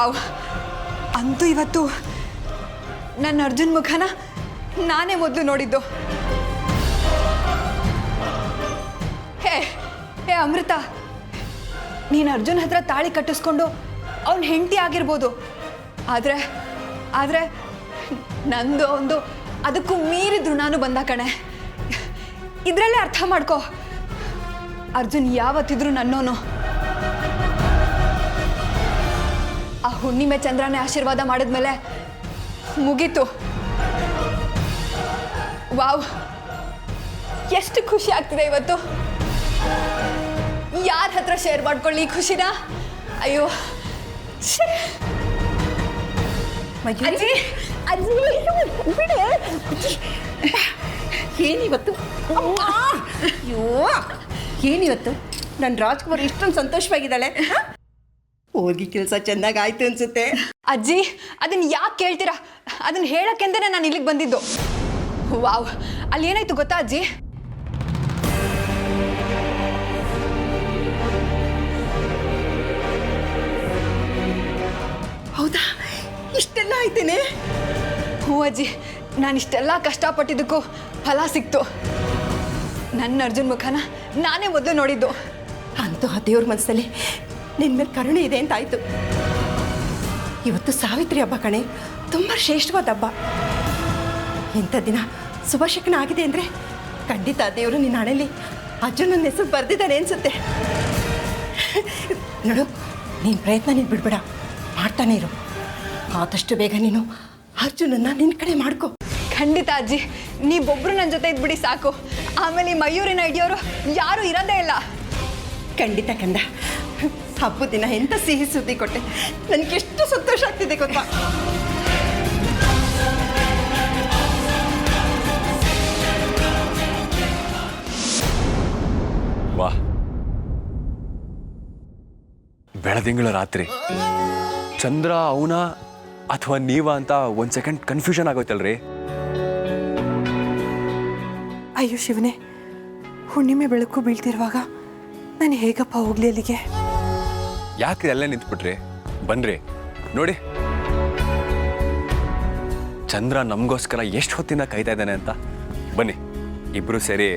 Wow, ಅಂತೂ ಇವತ್ತು ನನ್ನ ಅರ್ಜುನ್ ಮುಖನ ನಾನೇ ಮೊದಲು ನೋಡಿದ್ದು. ಹೇ ಹೇ ಅಮೃತ, ನೀನು ಅರ್ಜುನ್ ಹತ್ರ ತಾಳಿ ಕಟ್ಟಿಸ್ಕೊಂಡು ಅವನ ಹೆಂಡತಿ ಆಗಿರ್ಬೋದು, ಆದರೆ ನಂದು ಒಂದು ಅದಕ್ಕೂ ಮೀರಿದ್ರು ನಾನು ಬಂದ ಕಣೆ. ಇದರಲ್ಲೇ ಅರ್ಥ ಮಾಡ್ಕೋ, ಅರ್ಜುನ್ ಯಾವತ್ತಿದ್ರು ನನ್ನೋನು. ಆ ಹುಣ್ಣಿಮೆ ಚಂದ್ರನೇ ಆಶೀರ್ವಾದ ಮಾಡಿದ್ಮೇಲೆ ಮುಗೀತು. ವಾವ್, ಎಷ್ಟು ಖುಷಿ ಆಗ್ತಿದೆ ಇವತ್ತು. ಯಾರ ಹತ್ರ ಶೇರ್ ಮಾಡ್ಕೊಳ್ಳಿ ಈ ಖುಷಿನ? ಅಯ್ಯೋ ಅಜ್ಜಿ ಅಜ್ಜಿ ಬಿಡೆ. ಏನಿವತ್ತು? ಅಯ್ಯೋ ಏನಿವತ್ತು ನನ್ನ ರಾಜ್ಕುಮಾರ್ ಇಷ್ಟೊಂದು ಸಂತೋಷವಾಗಿದ್ದಾಳೆ. ಹೋಗಿ ಕೆಲಸ ಚೆನ್ನಾಗಿ ಆಯ್ತು ಅನ್ಸುತ್ತೆ. ಅಜ್ಜಿ, ಅದನ್ನ ಯಾಕೆ ಕೇಳ್ತೀರಾ? ಅದನ್ನ ಹೇಳಕ್ಕೆಂದೇ ನಾನು ಇಲ್ಲಿಗೆ ಬಂದಿದ್ದು. ವಾವ್, ಅಲ್ಲಿ ಏನಾಯ್ತು ಗೊತ್ತಾ ಅಜ್ಜಿ? ಹೌದಾ, ಇಷ್ಟೆಲ್ಲ ಆಯ್ತೇನೆ? ಹ್ಞೂ ಅಜ್ಜಿ, ನಾನು ಇಷ್ಟೆಲ್ಲ ಕಷ್ಟಪಟ್ಟಿದ್ದಕ್ಕೂ ಫಲ ಸಿಕ್ತು. ನನ್ನ ಅರ್ಜುನ್ ಮುಖನ ನಾನೇ ಮೊದಲು ನೋಡಿದ್ದು. ಅಂತೂ ಆ ದೇವ್ರ ಮನಸ್ಸಲ್ಲಿ ನಿನ್ನ ಮೇಲೆ ಕರುಣೆ ಇದೆ ಅಂತ ಆಯ್ತು. ಇವತ್ತು ಸಾವಿತ್ರಿ ಹಬ್ಬ ಕಣೆ, ತುಂಬ ಶ್ರೇಷ್ಠವಾದ ಹಬ್ಬ. ಇಂಥ ದಿನ ಶುಭಶಕನ ಆಗಿದೆ ಅಂದರೆ ಖಂಡಿತ ದೇವರು ನಿನ್ನ ಹಣೆಯಲ್ಲಿ ಅರ್ಜುನನ ಹೆಸರು ಬರೆದಿದ್ದಾನೆ ಅನಿಸುತ್ತೆ. ನೋಡು, ನಿನ್ನ ಪ್ರಯತ್ನ ನೀನು ಬಿಡಬೇಡ, ಮಾಡ್ತಾನೆ ಇರು. ಆದಷ್ಟು ಬೇಗ ನೀನು ಅರ್ಜುನನ್ನ ನಿನ್ನ ಕಡೆ ಮಾಡ್ಕೊ. ಖಂಡಿತ ಅಜ್ಜಿ, ನೀವೊಬ್ರು ನನ್ನ ಜೊತೆ ಇದ್ಬಿಡಿ ಸಾಕು. ಆಮೇಲೆ ಈ ಮಯೂರಿನ ಹಿಡಿಯೋರು ಯಾರೂ ಇರೋದೇ ಇಲ್ಲ. ಖಂಡಿತ ಕಂದ, ಹಬ್ಬದ ದಿನ ಎಂಥ ಸಿಹಿ ಸುದ್ದಿ ಕೊಟ್ಟೆ. ನನಗೆಷ್ಟು ಸಂತೋಷ ಆಗ್ತಿದೆ ಗೊತ್ತಾ. ವಾ, ಬೆಳದಿಂಗಳ ರಾತ್ರಿ ಚಂದ್ರ ಅವನ ಅಥವಾ ನೀವ ಅಂತ ಒಂದು ಸೆಕೆಂಡ್ ಕನ್ಫ್ಯೂಷನ್ ಆಗೋಯ್ತಲ್ರಿ. ಅಯ್ಯೋ ಶಿವನೇ, ಹುಣ್ಣಿಮೆ ಬೆಳಕು ಬೀಳ್ತಿರುವಾಗ ನಾನು ಹೇಗಪ್ಪ ಹೋಗ್ಲಿ ಅಲ್ಲಿಗೆ? ಯಾಕ್ರಿ ಅಲ್ಲೇ ನಿಂತ್ಬಿಟ್ರಿ? ಬನ್ರಿ ನೋಡಿ, ಚಂದ್ರ ನಮಗೋಸ್ಕರ ಎಷ್ಟು ಹೊತ್ತಿಂದ ಕಾಯ್ತಾ ಇದ್ದಾನೆ ಅಂತ. ಬನ್ನಿ, ಇಬ್ರು ಸೇರಿ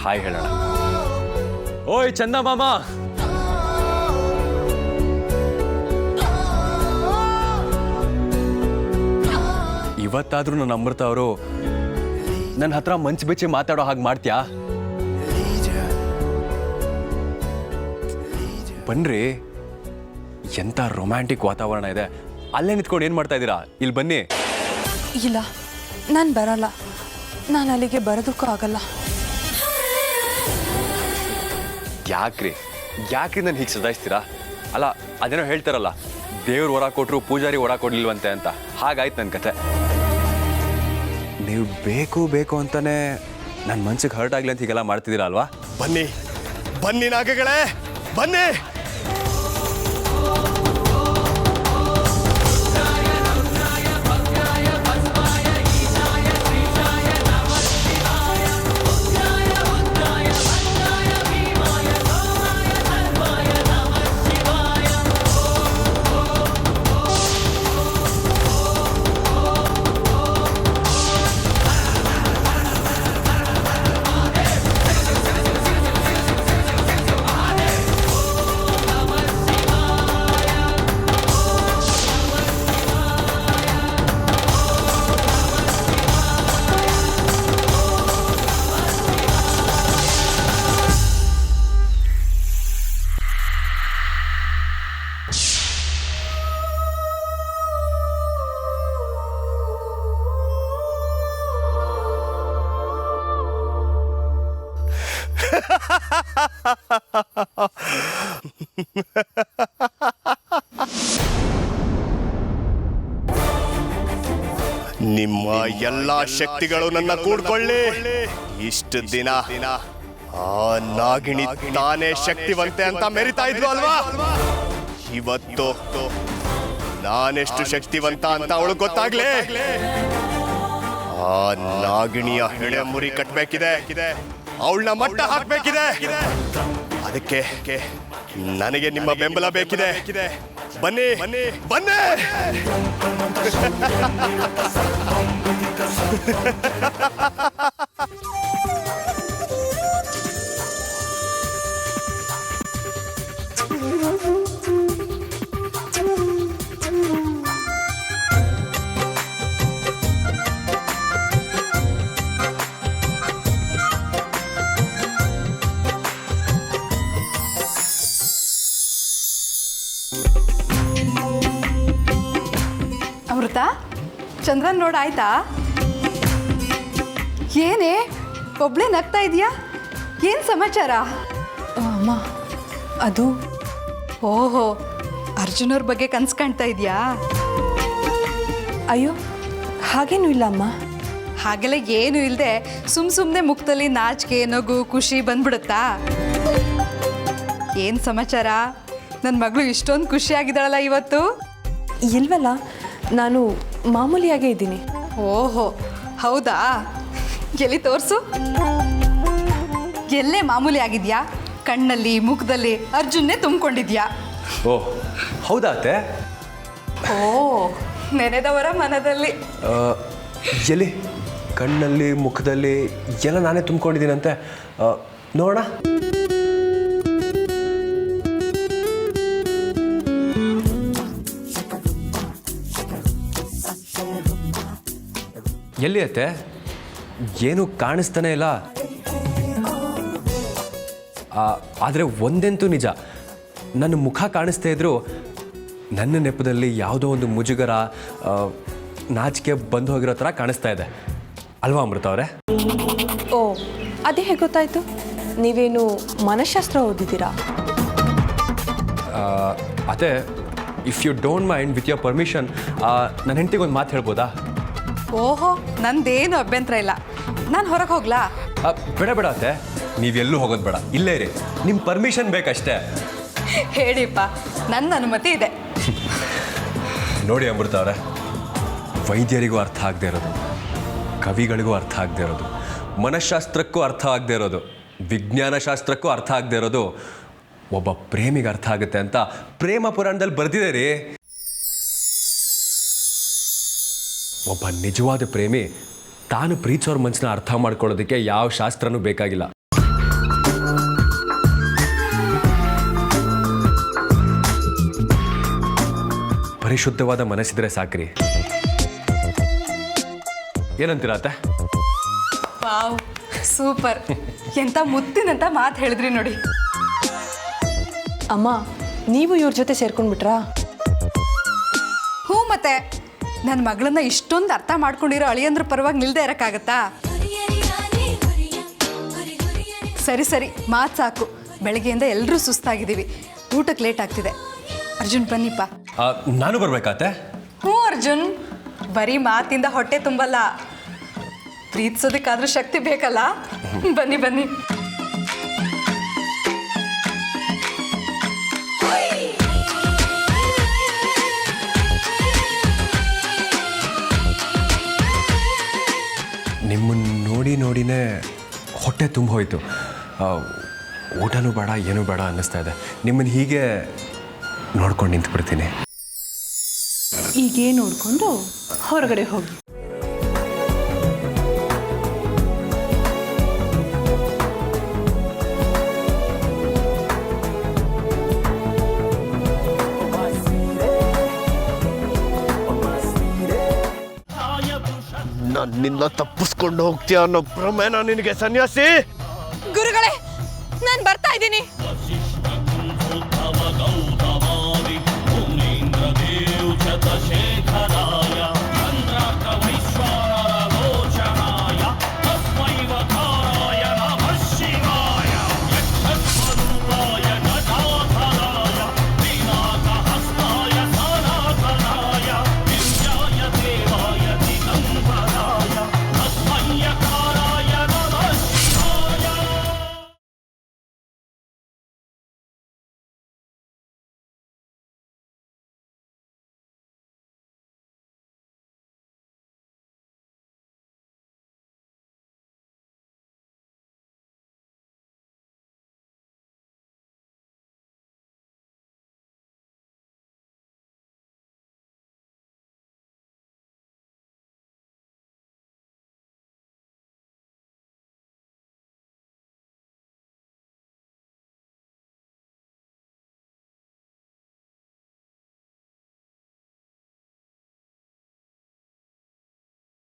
ಹಾಯ್ ಹೇಳೋಣ. ಓಯ್ ಚಂದ ಮಾಮ, ಇವತ್ತಾದ್ರೂ ನನ್ನ ಅಮೃತ ಅವರು ನನ್ನ ಹತ್ರ ಮಂಚ್ ಬಿಚ್ಚಿ ಮಾತಾಡೋ ಹಾಗೆ ಮಾಡ್ತೀಯಾ? ಬನ್ರಿ, ಎಂಥ ರೊಮ್ಯಾಂಟಿಕ್ ವಾತಾವರಣ ಇದೆ. ಅಲ್ಲೇ ನಿಂತ್ಕೊಂಡು ಏನು ಮಾಡ್ತಾ ಇದ್ದೀರಾ? ಇಲ್ಲಿ ಬನ್ನಿ. ಇಲ್ಲ, ನಾನು ಬರಲ್ಲ. ನಾನು ಅಲ್ಲಿಗೆ ಬರೋದಕ್ಕೂ ಆಗಲ್ಲ. ಯಾಕ್ರಿ ನಾನು ಹೀಗೆ ಸದಾಯಿಸ್ತೀರಾ? ಅಲ್ಲ, ಅದೇನೋ ಹೇಳ್ತಾರಲ್ಲ, ದೇವ್ರು ಹೊರ ಕೊಟ್ಟರು ಪೂಜಾರಿ ಹೊರ ಕೊಡ್ಲಿಲ್ವಂತೆ ಅಂತ. ಹಾಗಾಯ್ತು ನನ್ನ ಕತೆ. ನೀವು ಬೇಕು ಅಂತಾನೆ ನನ್ನ ಮನ್ಸಿಗೆ ಹರ್ಟ್ ಆಗಲಿ ಅಂತ ಹೀಗೆಲ್ಲ ಮಾಡ್ತಿದ್ದೀರಾ ಅಲ್ವಾ? ಬನ್ನಿ ಬನ್ನಿ ನಾಗಗಳೇ, ಬನ್ನಿ. ನಿಮ್ಮ ಎಲ್ಲಾ ಶಕ್ತಿಗಳು ನನ್ನ ಕೂಡ್ಕೊಳ್ಳಿ. ಇಷ್ಟು ದಿನ ಆ ನಾಗಿಣಿ ತಾನೇ ಶಕ್ತಿವಂತೆ ಅಂತ ಮೆರಿತಾ ಇದ್ಲು ಅಲ್ವಾ? ಇವತ್ತು ನಾನೆಷ್ಟು ಶಕ್ತಿವಂತ ಅಂತ ಅವಳು ಗೊತ್ತಾಗ್ಲೇ. ಆ ನಾಗಿಣಿಯ ಹೆಡೆ ಮುರಿ ಕಟ್ಟಬೇಕಿದೆ, ಅವಳನ್ನ ಮಟ್ಟ ಹಾಕ್ಬೇಕಿದೆ. ಅದಕ್ಕೆ ನನಗೆ ನಿಮ್ಮ ಬೆಂಬಲ ಬೇಕಿದೆ. ಬನ್ನಿ ಬನ್ನಿ ಬನ್ನಿ. ಅಮೃತ, ಚಂದ್ರನ್ ನೋಡಾಯ್ತಾ? ಏನೇ ಒಬ್ಳೇ ನಗ್ತಾ ಇದೆಯಾ? ಏನು ಸಮಾಚಾರ? ಅಮ್ಮ ಅದು ಓಹೋ, ಅರ್ಜುನವ್ರ ಬಗ್ಗೆ ಕನ್ಸು ಕಾಣ್ತಾ ಇದೆಯಾ? ಅಯ್ಯೋ ಹಾಗೇನೂ ಇಲ್ಲ ಅಮ್ಮ. ಹಾಗೆಲ್ಲ ಏನು ಇಲ್ಲದೆ ಸುಮ್ಮನೆ ಮುಖದಲ್ಲಿ ನಾಚಿಕೆ, ನಗು, ಖುಷಿ ಬಂದ್ಬಿಡುತ್ತಾ? ಏನು ಸಮಾಚಾರ? ನನ್ನ ಮಗಳು ಇಷ್ಟೊಂದು ಖುಷಿಯಾಗಿದ್ದಾಳಲ್ಲ ಇವತ್ತು. ಇಲ್ವಲ್ಲ, ನಾನು ಮಾಮೂಲಿಯಾಗೇ ಇದ್ದೀನಿ. ಓಹೋ ಹೌದಾ? ಎಲ್ಲಿ ತೋರಿಸು. ಎಲ್ಲೇ ಮಾಮೂಲಿ ಆಗಿದ್ಯಾ? ಕಣ್ಣಲ್ಲಿ, ಮುಖದಲ್ಲಿ ಅರ್ಜುನ್ನೇ ತುಂಬಿಕೊಂಡಿದ್ಯಾ? ಓಹ್ ಹೌದಾ ಅತ್ತೆ? ಓ, ನೆನೆದವರ ಮನದಲ್ಲಿ. ಎಲ್ಲಿ ಕಣ್ಣಲ್ಲಿ ಮುಖದಲ್ಲಿ ಎಲ್ಲ ನಾನೇ ತುಂಬ್ಕೊಂಡಿದ್ದೀನಂತೆ. ನೋಡೋಣ. ಎಲ್ಲಿ ಅತ್ತೆ? ಏನು ಕಾಣಿಸ್ತಾನೆ ಇಲ್ಲ. ಆದರೆ ಒಂದಂತೂ ನಿಜ, ನನ್ನ ಮುಖ ಕಾಣಿಸ್ತಾ ಇದ್ರು ನನ್ನ ನೆಪದಲ್ಲಿ ಯಾವುದೋ ಒಂದು ಮುಜುಗರ, ನಾಚಿಕೆ ಬಂದು ಹೋಗಿರೋ ಥರ ಕಾಣಿಸ್ತಾ ಇದೆ ಅಲ್ವಾ ಅಮೃತ ಅವರೇ? ಓ, ಅದೇ ಹೇಗೆ ಗೊತ್ತಾಯಿತು? ನೀವೇನು ಮನಃಶಾಸ್ತ್ರ ಓದಿದ್ದೀರಾ? ಅದೇ, if you don't mind, with your permission, ನನ್ನ ಹೆಂಡತಿಗೆ ಒಂದು ಮಾತು ಹೇಳ್ಬೋದಾ? ಓಹೋ, ನಂದೇನು ಅಭ್ಯಂತರ ಇಲ್ಲ. ನಾನು ಹೊರಗೆ ಹೋಗ್ಲಾ? ಬೇಡ ಬೇಡ ಅತ್ತೆ, ನೀವೆಲ್ಲೂ ಹೋಗೋದು ಬೇಡ, ಇಲ್ಲೇ ಇರಿ. ನಿಮ್ಮ ಪರ್ಮಿಷನ್ ಬೇಕಷ್ಟೇ. ಹೇಳಿಪ್ಪ, ನನ್ನ ಅನುಮತಿ ಇದೆ. ನೋಡಿ ಅಮೃತ ಅವರೇ, ವೈದ್ಯರಿಗೂ ಅರ್ಥ ಆಗದೆ ಇರೋದು, ಕವಿಗಳಿಗೂ ಅರ್ಥ ಆಗದೆ ಇರೋದು, ಮನಃಶಾಸ್ತ್ರಕ್ಕೂ ಅರ್ಥ ಆಗದೆ ಇರೋದು, ವಿಜ್ಞಾನ ಶಾಸ್ತ್ರಕ್ಕೂ ಅರ್ಥ ಆಗದೆ ಇರೋದು ಒಬ್ಬ ಪ್ರೇಮಿಗೆ ಅರ್ಥ ಆಗುತ್ತೆ ಅಂತ ಪ್ರೇಮ ಪುರಾಣದಲ್ಲಿ ಬರ್ತಿದೆ ರೀ. ಒಬ್ಬ ನಿಜವಾದ ಪ್ರೇಮಿ ತಾನು ಪ್ರೀತಿಸೋರ ಮನಸ್ಸನ್ನ ಅರ್ಥ ಮಾಡ್ಕೊಳ್ಳೋದಕ್ಕೆ ಯಾವ ಶಾಸ್ತ್ರನೂ ಬೇಕಾಗಿಲ್ಲ. ಪರಿಶುದ್ಧವಾದ ಮನಸ್ಸಿದ್ರೆ ಸಾಕ್ರಿ. ಏನಂತೀರ ಅತ್ತೆ? Wow, super. ಎಂತ ಮುತ್ತಿನಂತ ಮಾತು ಹೇಳಿದ್ರಿ ನೋಡಿ. ಅಮ್ಮ, ನೀವು ಇವ್ರ ಜೊತೆ ಸೇರ್ಕೊಂಡ್ಬಿಟ್ರಾ? ಹ್ಞೂ, ಮತ್ತೆ ನನ್ನ ಮಗಳನ್ನ ಇಷ್ಟೊಂದು ಅರ್ಥ ಮಾಡ್ಕೊಂಡಿರೋ ಅಳಿಯಂದ್ರ ಪರವಾಗಿ ನಿಲ್ದೇ ಇರೋಕ್ಕಾಗತ್ತಾ? ಸರಿ ಸರಿ, ಮಾತು ಸಾಕು. ಬೆಳಗ್ಗೆಯಿಂದ ಎಲ್ಲರೂ ಸುಸ್ತಾಗಿದ್ದೀವಿ, ಊಟಕ್ಕೆ ಲೇಟ್ ಆಗ್ತಿದೆ. ಅರ್ಜುನ್ ಬನ್ನಿಪ್ಪ. ನಾನು ಬರ್ಬೇಕಾತೆ? ಹ್ಞೂ ಅರ್ಜುನ್, ಬರೀ ಮಾತಿಂದ ಹೊಟ್ಟೆ ತುಂಬಲ್ಲ, ಪ್ರೀತಿಸೋದಕ್ಕಾದ್ರೂ ಶಕ್ತಿ ಬೇಕಲ್ಲ. ಬನ್ನಿ ಬನ್ನಿ. ನಿಮ್ಮನ್ನು ನೋಡಿ ನೋಡಿನೇ ಹೊಟ್ಟೆ ತುಂಬ ಹೋಯಿತು. ಊಟನೂ ಬೇಡ, ಏನೂ ಬೇಡ ಅನ್ನಿಸ್ತಾ ಇದೆ. ನಿಮ್ಮನ್ನು ಹೀಗೆ ನೋಡ್ಕೊಂಡು ನಿಂತ್ಬಿಡ್ತೀನಿ. ಈಗೇ ನೋಡಿಕೊಂಡು ಹೊರಗಡೆ ಹೋಗಿ. ನನ್ನಿಂದ ತಪ್ಪಿಸ್ಕೊಂಡು ಹೋಗ್ತೀಯ ಅನ್ನೋ ಭ್ರಮೆನ ನಿನಗೆ ಸನ್ಯಾಸಿ? ಗುರುಗಳೇ, ನಾನು ಬರ್ತಾ ಇದ್ದೀನಿ. ಗೌತಮಾದಿ